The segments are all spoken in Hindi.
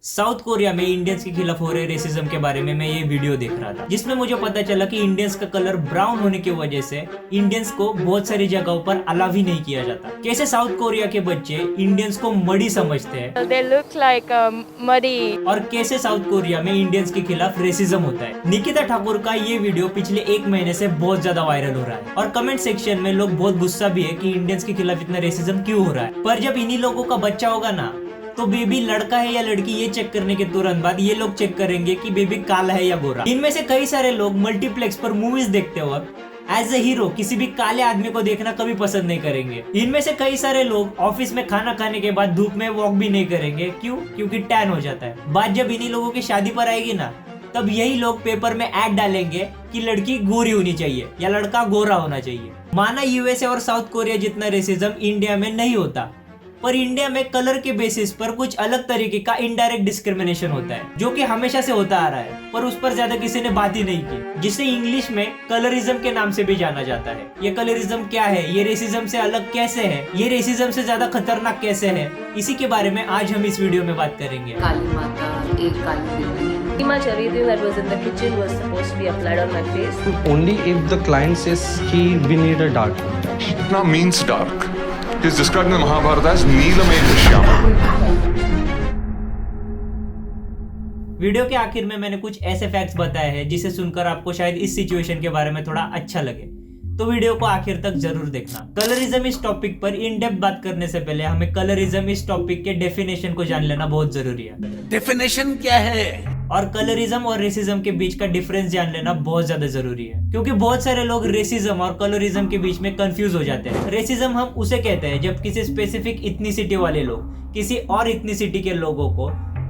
साउथ कोरिया में इंडियंस के खिलाफ हो रहे रेसिज्म के बारे में मैं ये वीडियो देख रहा था, जिसमें मुझे पता चला कि इंडियंस का कलर ब्राउन होने की वजह से इंडियंस को बहुत सारी जगहों पर अलाउ ही नहीं किया जाता। कैसे साउथ कोरिया के बच्चे इंडियंस को मडी समझते हैं। They look like muddy. और कैसे साउथ कोरिया में इंडियंस के खिलाफ रेसिज्म होता है। निकिता ठाकुर का ये वीडियो पिछले 1 महीने से बहुत ज्यादा वायरल हो रहा है और कमेंट सेक्शन में लोग बहुत गुस्सा भी है कि इंडियंस के खिलाफ इतना रेसिज्म क्यों हो रहा है। पर जब इन्हीं लोगों का बच्चा होगा ना, तो बेबी लड़का है या लड़की ये चेक करने के तुरंत बाद ये लोग चेक करेंगे कि बेबी काला है या गोरा। इनमें से कई सारे लोग मल्टीप्लेक्स पर मूवीज देखते वक्त एज ए हीरो किसी भी काले आदमी को देखना कभी पसंद नहीं करेंगे। इनमें से कई सारे लोग ऑफिस में खाना खाने के बाद धूप में वॉक भी नहीं करेंगे। क्यों? क्योंकि टैन हो जाता है। बात जब इन्हीं लोगों की शादी पर आएगी ना, तब यही लोग पेपर में ऐड डालेंगे कि लड़की गोरी होनी चाहिए या लड़का गोरा होना चाहिए। माना यूएसए और साउथ कोरिया जितना रेसिज्म इंडिया में नहीं होता, पर इंडिया में कलर के बेसिस पर कुछ अलग तरीके का इनडायरेक्ट डिस्क्रिमिनेशन होता है, जो कि हमेशा से होता आ रहा है, पर उस पर ज्यादा किसी ने बात ही नहीं की, जिसे इंग्लिश में कलरिज्म के नाम से भी जाना जाता है। ये कलरिज्म क्या है, ये रेसिज्म से अलग कैसे है, ये रेसिज्म से ज्यादा खतरनाक कैसे है, इसी के बारे में आज हम इस वीडियो में बात करेंगे। काली माता, एक काली देवी। Pretty much everything that was in the kitchen was supposed to be applied on my face. Only if the client says कि we need a dark complexion. Now means dark. It is described in the Mahabharata as Neelamekha Shyama. Video के आखिर में मैंने कुछ ऐसे फैक्ट्स बताए हैं जिसे सुनकर आपको शायद इस सिचुएशन के बारे में थोड़ा अच्छा लगे, तो वीडियो को आखिर तक जरूर देखना। कलरिज्म इस टॉपिक पर इन डेप्थ बात करने से पहले हमें कलरिज्म इस टॉपिक के डेफिनेशन को जान लेना बहुत जरूरी है। डेफिनेशन क्या है? और कलरिज्म और रेसिज्म के बीच का डिफरेंस जान लेना बहुत ज्यादा जरूरी है, क्योंकि बहुत सारे लोग रेसिज्म और कलरिज्म के बीच में कंफ्यूज हो जाते हैं। रेसिज्म हम उसे कहते हैं जब किसी स्पेसिफिक इथनिसिटी वाले लोग किसी और इथनिसिटी के लोगों को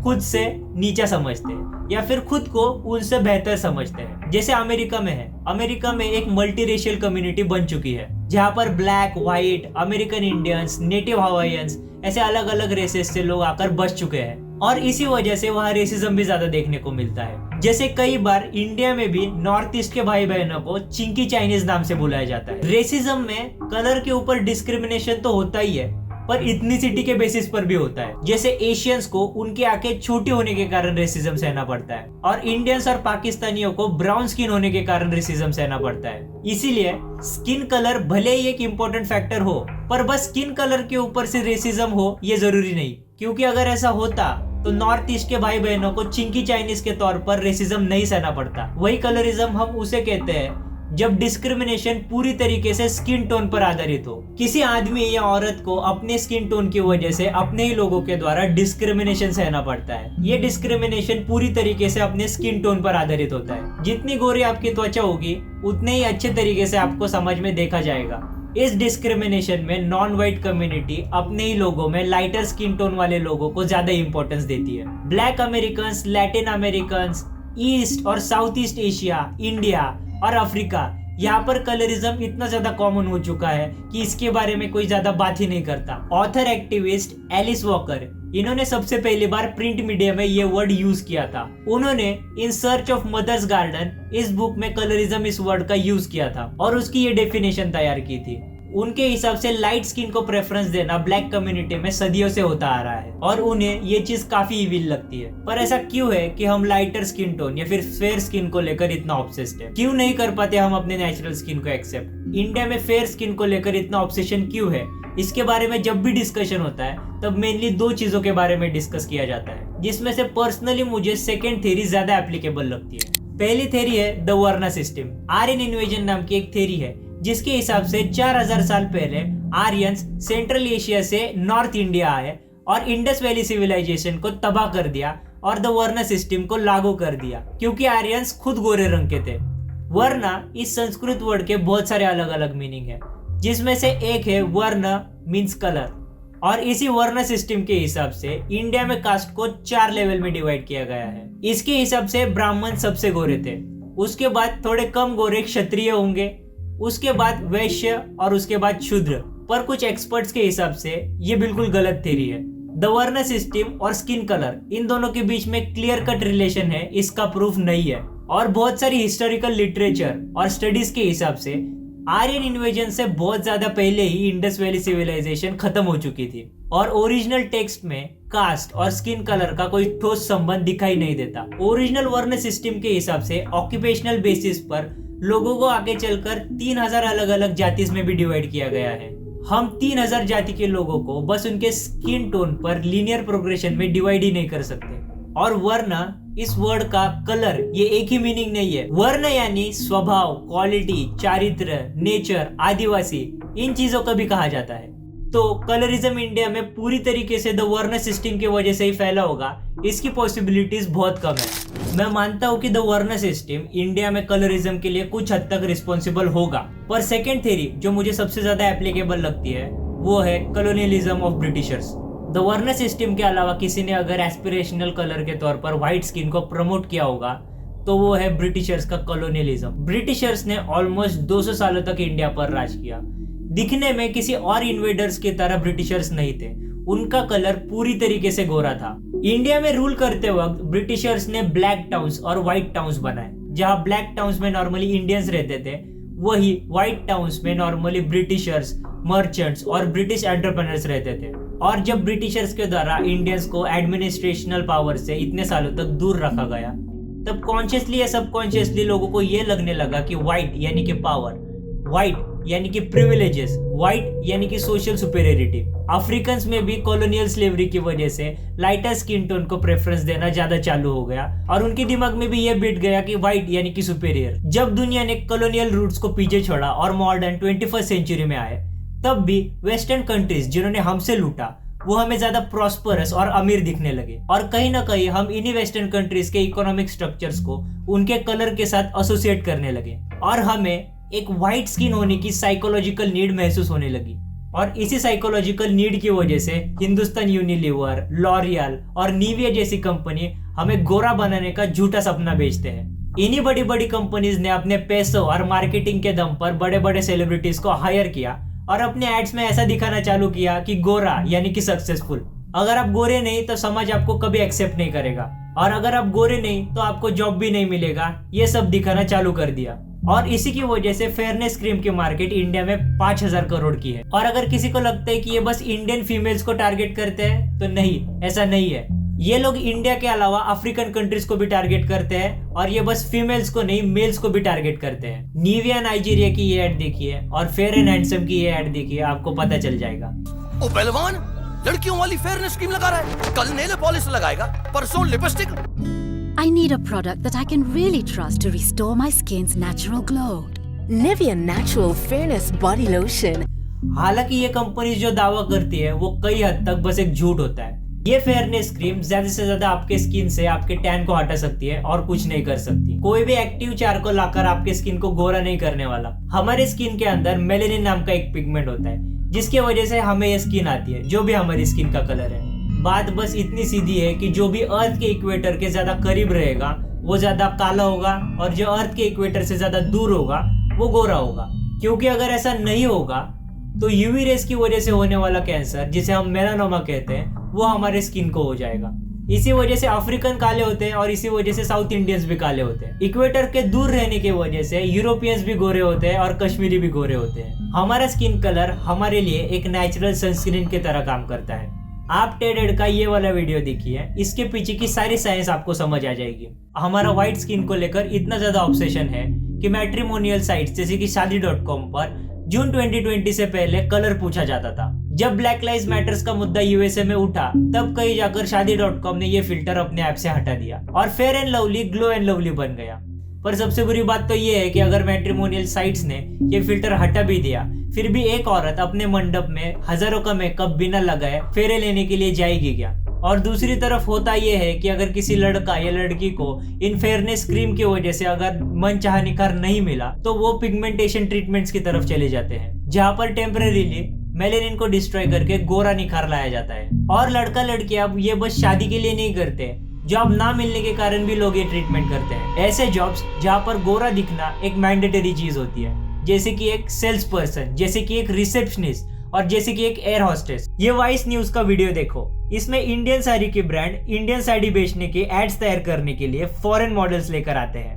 खुद से नीचा समझते हैं या फिर खुद को उनसे बेहतर समझते हैं। जैसे अमेरिका में है, अमेरिका में एक मल्टीरेशियल कम्युनिटी बन चुकी है, जहाँ पर black, white, American Indians, native Hawaiians ऐसे अलग अलग रेसेस से लोग आकर बस चुके हैं, और इसी वजह से वहाँ रेसिज्म भी ज्यादा देखने को मिलता है। जैसे कई बार इंडिया में भी नॉर्थ ईस्ट के भाई बहनों को चिंकी चाइनीज नाम से बुलाया जाता है। रेसिज्म में कलर के ऊपर डिस्क्रिमिनेशन तो होता ही है, पर इथनिसिटी के बेसिस पर भी होता है। जैसे एशियंस को उनकी आंखें छोटी होने के कारण रेसिज्म सहना पड़ता है, और इंडियंस और पाकिस्तानियों को ब्राउन स्किन होने के कारण रेसिज्म सहना पड़ता है। इसीलिए स्किन कलर भले ही एक इम्पोर्टेंट फैक्टर हो, पर बस स्किन कलर के ऊपर से रेसिज्म हो ये जरूरी नहीं, क्योंकि अगर ऐसा होता तो नॉर्थ ईस्ट के भाई बहनों को चिंकी चाइनीज के तौर पर रेसिज्म नहीं सहना पड़ता। वही कलरिज्म हम उसे कहते हैं जब डिस्क्रिमिनेशन पूरी तरीके से स्किन टोन पर आधारित हो। किसी आदमी या औरत को अपने स्किन टोन की वजह से अपने ही लोगों के द्वारा डिस्क्रिमिनेशन सहना पड़ता है। ये डिस्क्रिमिनेशन पूरी तरीके से अपने स्किन टोन पर आधारित होता है। जितनी गोरी आपकी त्वचा होगी उतने ही अच्छे तरीके से आपको समाज में देखा जाएगा। इस डिस्क्रिमिनेशन में नॉन व्हाइट कम्युनिटी अपने ही लोगों में लाइटर स्किन टोन वाले लोगों को ज्यादा इंपॉर्टेंस देती है। Black American, Latin American, east और साउथ ईस्ट एशिया, इंडिया और अफ्रीका, यहाँ पर कलरिज्म इतना ज्यादा कॉमन हो चुका है कि इसके बारे में कोई ज्यादा बात ही नहीं करता। ऑथर एक्टिविस्ट एलिस वॉकर, इन्होंने सबसे पहली बार प्रिंट मीडिया में ये वर्ड यूज किया था। उन्होंने in search of mothers garden इस बुक में कलरिज्म इस वर्ड का यूज किया था और उसकी ये डेफिनेशन तैयार की थी। उनके हिसाब से लाइट स्किन को प्रेफरेंस देना ब्लैक कम्युनिटी में सदियों से होता आ रहा है और उन्हें ये चीज काफी इविल लगती है। पर ऐसा क्यों है कि हम लाइटर स्किन टोन या फिर फेयर स्किन को लेकर इतना ऑब्सेस्ड है? क्यों नहीं कर पाते हम अपने नेचुरल स्किन को एक्सेप्ट? इंडिया में फेयर स्किन को लेकर इतना ऑब्सेशन क्यों है? इसके बारे में जब भी डिस्कशन होता है तब मेनली 2 चीजों के बारे में डिस्कस किया जाता है, जिसमें से पर्सनली मुझे सेकेंड थ्योरी ज्यादा एप्लीकेबल लगती है। पहली थ्योरी है the varna system. Aryan invasion नाम की एक थ्योरी है जिसके हिसाब से 4000 साल पहले आर्यंस सेंट्रल एशिया से नॉर्थ इंडिया आए और इंडस वैली सिविलाइजेशन को तबाह कर दिया और द वर्ना सिस्टम को लागू कर दिया, क्योंकि आर्यंस खुद गोरे रंग के थे। वर्ना इस संस्कृत वर्ड के बहुत सारे अलग अलग मीनिंग है, जिसमें से एक है वर्ण मीन्स कलर, और इसी वर्ण सिस्टम के हिसाब से इंडिया में कास्ट को 4 लेवल में डिवाइड किया गया है। इसके हिसाब से ब्राह्मण सबसे गोरे थे, उसके बाद थोड़े कम गोरे क्षत्रिय होंगे, उसके बाद वैश्य और उसके बाद शूद्र। पर कुछ एक्सपर्ट्स के हिसाब से ये बिल्कुल गलत थ्योरी है। द वर्ण सिस्टम और स्किन कलर इन दोनों के बीच में क्लियर कट रिलेशन है, इसका प्रूफ नहीं है। और बहुत सारी हिस्टोरिकल लिटरेचर और स्टडीज के हिसाब से आर्यन इन्वेजन से बहुत ज्यादा पहले ही इंडस वैली सिविलाइजेशन खत्म हो चुकी थी और ओरिजिनल टेक्स्ट में कास्ट और स्किन कलर का कोई ठोस संबंध दिखाई नहीं देता। ओरिजिनल वर्ण सिस्टम के हिसाब से ऑक्यूपेशनल बेसिस पर लोगों को आगे चलकर 3000 अलग अलग जातिस में भी डिवाइड किया गया है। हम 3000 जाति के लोगों को बस उनके स्किन टोन पर लीनियर प्रोग्रेशन में डिवाइड ही नहीं कर सकते। और वर्ण, इस वर्ड का कलर, ये एक ही मीनिंग नहीं है। वर्ण यानी स्वभाव, क्वालिटी, चारित्र, नेचर, आदिवासी, इन चीजों को भी कहा जाता है। तो कलरिज्म इंडिया में पूरी तरीके से द वर्ण सिस्टम की वजह से ही फैला होगा, इसकी पॉसिबिलिटीज बहुत कम है। मैं मानता हूँ कि द वर्ण सिस्टम इंडिया में कलरिज्म के लिए कुछ हद तक रिस्पॉन्सिबल होगा, पर सेकेंड थ्योरी जो मुझे सबसे ज्यादा एप्लीकेबल लगती है वो है कॉलोनियलिज्म ऑफ ब्रिटिशर्स। द वर्ण सिस्टम के अलावा किसी ने अगर एस्पिरेशनल कलर के तौर पर व्हाइट स्किन को प्रमोट किया होगा तो वो है ब्रिटिशर्स का कॉलोनियलिज्म। ब्रिटिशर्स ने ऑलमोस्ट 200 सालों तक इंडिया पर राज किया। दिखने में किसी और इन्वेडर्स की तरह ब्रिटिशर्स नहीं थे, उनका कलर पूरी तरीके से गोरा था। इंडिया में रूल करते वक्त ब्रिटिशर्स ने ब्लैक टाउन्स और व्हाइट टाउन्स बनाए। जहां ब्लैक टाउन्स में नॉर्मली इंडियंस रहते थे, वही व्हाइट टाउन्स में नॉर्मली ब्रिटिशर्स, मर्चेंट्स और ब्रिटिश एंटरप्रेन्योर्स रहते थे। और जब ब्रिटिशर्स के द्वारा इंडियंस को एडमिनिस्ट्रेशनल पावर से इतने सालों तक दूर रखा गया, तब कॉन्शियसली या सबकॉन्शियसली लोगों को यह लगने लगा कि व्हाइट यानी कि पावर, व्हाइट यानी कि प्रिविलेजेस, व्हाइट यानी कि सोशल सुपेरियरिटी। अफ्रीकन्स में भी कॉलोनियल स्लेवरी की वजह से लाइटर स्किन टोन को प्रेफरेंस देना ज्यादा चालू हो गया और उनके दिमाग में भी यह बिट गया कि व्हाइट यानी कि सुपेरियर। जब दुनिया ने कॉलोनियल रूट्स को पीछे छोड़ा और मॉडर्न 21st सेंचुरी में आए, तब भी वेस्टर्न कंट्रीज जिन्होंने हमसे लूटा वो हमें ज्यादा प्रॉस्परस और अमीर दिखने लगे और कहीं ना कहीं हम इन्हीं वेस्टर्न कंट्रीज के इकोनॉमिक स्ट्रक्चर्स को उनके कलर के साथ एसोसिएट करने लगे और हमें एक व्हाइट स्किन होने की साइकोलॉजिकल नीड महसूस होने लगी। और इसी साइकोलॉजिकल नीड की वजह से हिंदुस्तान यूनिलीवर, लॉरियल और निविया जैसी कंपनी हमें गोरा बनाने का झूठा सपना बेचते हैं। इन्हीं बड़ी बड़ी कंपनीज ने अपने पैसों और मार्केटिंग के दम पर बड़े बड़े सेलिब्रिटीज को हायर किया और अपने एड्स में ऐसा दिखाना चालू किया कि गोरा यानी कि सक्सेसफुल। अगर आप गोरे नहीं तो समाज आपको कभी एक्सेप्ट नहीं करेगा और अगर आप गोरे नहीं तो आपको जॉब भी नहीं मिलेगा, ये सब दिखाना चालू कर दिया। और इसी की वजह से फेयरनेस क्रीम की मार्केट इंडिया में 5000 करोड़ की है। और अगर किसी को लगता है कि ये बस इंडियन फीमेल्स को टारगेट करते हैं, तो नहीं, ऐसा नहीं है। ये लोग इंडिया के अलावा अफ्रीकन कंट्रीज को भी टारगेट करते हैं और ये बस फीमेल्स को नहीं, मेल्स को भी टारगेट करते हैं। निविया नाइजीरिया की ये ऐड देखिए और फेयर एंड हैंडसम की ये ऐड देखिए, आपको पता चल जाएगा। ओ पहलवान, लड़कियों वाली फेयरनेस क्रीम लगा रहा है, कल नेल पॉलिश लगाएगा, परसों lipstick. I need a product that I can really trust to restore my skin's natural glow. Nivea Natural Fairness Body Lotion. हालांकि ये कंपनी जो दावा करती है वो कई हद तक बस एक झूठ होता है। ये फेयरनेस क्रीम ज्यादा से ज्यादा आपके स्किन से आपके टैन को हटा सकती है और कुछ नहीं कर सकती। कोई भी एक्टिव चारकोल लाकर आपके स्किन को गोरा नहीं करने वाला। हमारे स्किन के अंदर मेलेनिन नाम का एक पिगमेंट होता है जिसकी वजह से हमें ये स्किन आती है, जो भी हमारी स्किन का कलर है। बात बस इतनी सीधी है कि जो भी अर्थ के इक्वेटर के ज्यादा करीब रहेगा वो ज्यादा काला होगा और जो अर्थ के इक्वेटर से ज्यादा दूर होगा वो गोरा होगा। क्योंकि अगर ऐसा नहीं होगा तो यूवी रेस की वजह से होने वाला कैंसर, जिसे हम मेलानोमा कहते हैं, वो हमारे स्किन को हो जाएगा। इसी वजह से अफ्रीकन काले होते हैं और इसी वजह से साउथ इंडियंस भी काले होते हैं। इक्वेटर के दूर रहने की वजह से यूरोपियंस भी गोरे होते हैं और कश्मीरी भी गोरे होते हैं। हमारा स्किन कलर हमारे लिए एक नेचुरल सनस्क्रीन की तरह काम करता है। आप टेडेड का ये वाला वीडियो देखिए, इसके पीछे की सारी साइंस आपको समझ आ जाएगी। हमारा व्हाइट स्किन को लेकर इतना ज्यादा ऑब्सेशन है कि मैट्रिमोनियल साइट्स जैसे कि शादी.com पर जून 2020 से पहले कलर पूछा जाता था। जब ब्लैक लाइव्स मैटर्स का मुद्दा यूएसए में उठा तब कहीं जाकर शादी.com ने ये फिल्टर अपने ऐप से हटा दिया और fair and lovely glow and lovely बन गया। पर सबसे बुरी बात तो ये है कि अगर मैट्रिमोनियल साइट्स ने ये फिल्टर हटा भी दिया, फिर भी एक औरत अपने मंडप में हजारों का मेकअप बिना लगाए फेरे लेने के लिए जाएगी क्या? और दूसरी तरफ होता यह है कि अगर किसी लड़का या लड़की को इन फेयरनेस क्रीम की वजह से अगर मनचाहा निखार नहीं मिला तो वो पिगमेंटेशन ट्रीटमेंट्स की तरफ चले जाते हैं, जहां पर टेम्परेरीली मेलेनिन को डिस्ट्रॉय करके गोरा निखार लाया जाता है। और लड़का लड़की अब ये बस शादी के लिए नहीं करते, जॉब ना मिलने के कारण भी लोग ये ट्रीटमेंट करते हैं। ऐसे जॉब्स जहाँ पर गोरा दिखना एक मैंडेटरी चीज होती है, जैसे कि एक सेल्स पर्सन, जैसे कि एक रिसेप्शनिस्ट और जैसे कि एक एयर हॉस्टेस। ये वाइस न्यूज का वीडियो देखो, इसमें इंडियन साड़ी की ब्रांड इंडियन साड़ी बेचने के एड्स तैयार करने के लिए फॉरेन मॉडल्स लेकर आते हैं।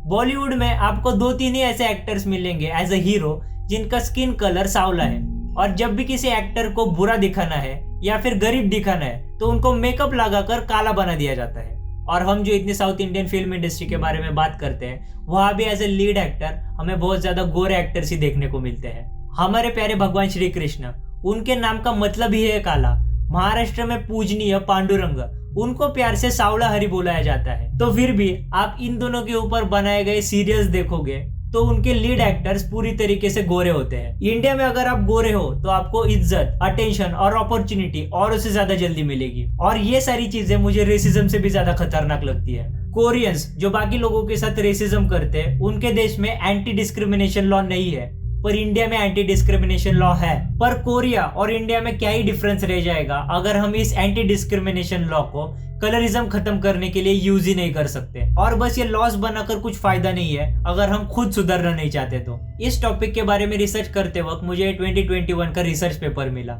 बॉलीवुड में आपको 2-3 ही ऐसे एक्टर्स मिलेंगे एज अ हीरो जिनका स्किन कलर सांवला है, और जब भी किसी एक्टर को बुरा दिखाना है या फिर गरीब दिखाना है तो उनको मेकअप लगाकर काला बना दिया जाता है। और हम जो इतनी साउथ इंडियन फिल्म इंडस्ट्री के बारे में बात करते हैं, वहाँ भी एज ए लीड एक्टर हमें बहुत ज्यादा गोरे एक्टर्स ही देखने को मिलते हैं। हमारे प्यारे भगवान श्री कृष्ण, उनके नाम का मतलब ही है काला। महाराष्ट्र में पूजनीय पांडुरंग, उनको प्यार से सावला हरि बुलाया जाता है। तो फिर भी आप इन दोनों के ऊपर बनाए गए सीरियल्स देखोगे तो उनके लीड एक्टर्स पूरी तरीके से गोरे होते हैं। इंडिया में अगर आप गोरे हो तो आपको इज्जत, अटेंशन और अपॉर्चुनिटी और उससे ज्यादा जल्दी मिलेगी। और ये सारी चीजें मुझे रेसिज्म से भी ज्यादा खतरनाक लगती है। कोरियंस जो बाकी लोगों के साथ रेसिज्म करते हैं, उनके देश में एंटी डिस्क्रिमिनेशन लॉ नहीं है, पर इंडिया में एंटी डिस्क्रिमिनेशन लॉ है। पर कोरिया और इंडिया में क्या ही डिफरेंस रह जाएगा अगर हम इस एंटी डिस्क्रिमिनेशन लॉ को कलरिज्म खत्म करने के लिए यूज ही नहीं कर सकते। और बस ये लॉस बनाकर कुछ फायदा नहीं है अगर हम खुद सुधरना नहीं चाहते तो। इस टॉपिक के बारे में रिसर्च करते वक्त मुझे 2021 का रिसर्च पेपर मिला,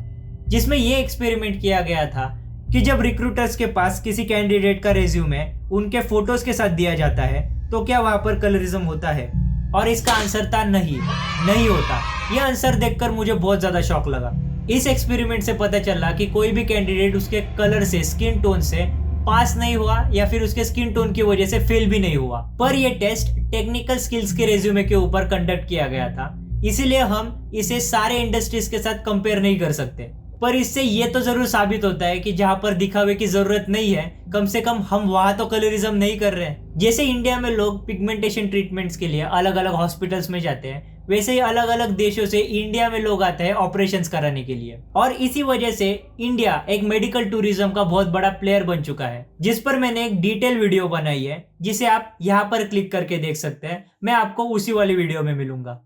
जिसमें ये एक्सपेरिमेंट किया गया था कि जब रिक्रूटर्स के पास किसी कैंडिडेट का रेज्यूमे उनके फोटोज के साथ दिया जाता है तो क्या वहां पर कलरिज्म होता है, और इसका आंसर था नहीं होता। यह आंसर देखकर मुझे बहुत ज्यादा शॉक लगा। इस एक्सपेरिमेंट से पता चला कि कोई भी कैंडिडेट उसके कलर से, स्किन टोन से पास नहीं हुआ या फिर उसके स्किन टोन की वजह से फेल भी नहीं हुआ। पर यह टेस्ट टेक्निकल स्किल्स के रेज्यूमे के ऊपर कंडक्ट किया गया था, इसीलिए हम इसे सारे इंडस्ट्रीज के साथ कंपेयर नहीं कर सकते। पर इससे ये तो जरूर साबित होता है कि जहां पर दिखावे की जरूरत नहीं है, कम से कम हम वहां तो कलरिज्म नहीं कर रहे हैं। जैसे इंडिया में लोग पिगमेंटेशन ट्रीटमेंट्स के लिए अलग अलग हॉस्पिटल्स में जाते हैं, वैसे ही अलग अलग देशों से इंडिया में लोग आते हैं ऑपरेशंस कराने के लिए। और इसी वजह से इंडिया एक मेडिकल टूरिज्म का बहुत बड़ा प्लेयर बन चुका है, जिस पर मैंने एक डिटेल वीडियो बनाई है, जिसे आप यहाँ पर क्लिक करके देख सकते हैं। मैं आपको उसी वाली वीडियो में मिलूंगा।